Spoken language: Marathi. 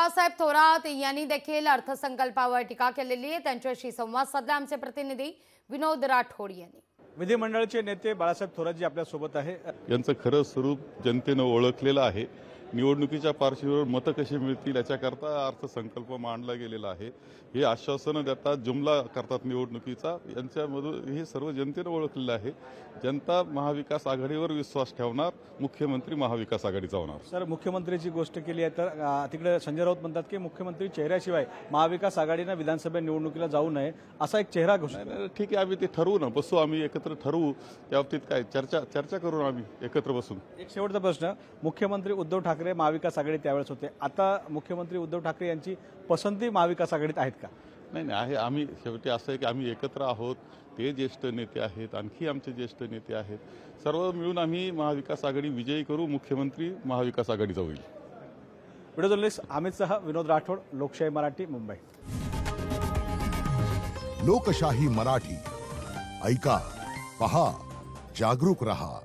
बाळासाहेब थोरात यांनी देखील अर्थसंकल्पावर टीका केलेली आहे। त्यांच्याशी संवाद साधला आमचे प्रतिनिधी विनोद राठोड यांनी। विधिमंडळाचे नेते बाळासाहेब थोरात जी आपल्या सोबत आहे, यांचं खरं स्वरूप जनतेनं ओळखलेलं आहे। निवडणुकीच्या पार्श्वभूमीवर मतं कशी मिळतील याच्याकरता अर्थसंकल्प मांडला गेलेला आहे। हे आश्वासनं देतात, जुमला करतात निवडणुकीचा, यांच्यामधून हे सर्व जनतेनं ओळखलेलं आहे। जनता महाविकास आघाडीवर विश्वास ठेवणार, मुख्यमंत्री महाविकास आघाडीचा होणार। सर, मुख्यमंत्र्यांची गोष्ट केली आहे तर तिकडे संजय राऊत म्हणतात की मुख्यमंत्री चेहऱ्याशिवाय महाविकास आघाडीनं विधानसभा निवडणुकीला जाऊ नये असा एक चेहरा घोषित। ठीक आहे, आम्ही ते ठरवू ना, बसू आम्ही एकत्र ठरवू, त्या बाबतीत काय चर्चा करू आम्ही एकत्र बसून। एक शेवटचा प्रश्न, मुख्यमंत्री उद्धव ठाकरे महाविकास आघाडीत त्यावेळेस होते, आता मुख्यमंत्री उद्धव ठाकरे यांची पसंती महाविकास आघाडीत आहेत का? नाही आहे, आम्ही शेवटी असं आहे की आम्ही एकत्र आहोत। ते ज्येष्ठ नेते आहेत, आणखी आमचे ज्येष्ठ नेते आहेत, सर्व मिळून आम्ही महाविकास आघाडी विजयी करू, मुख्यमंत्री महाविकास आघाडीचा होईल। व्हिडिओ जर्नलिस्ट अमितसह विनोद राठोड, लोकशाही मराठी, मुंबई। लोकशाही मराठी, ऐका, पहा, जागरूक रहा।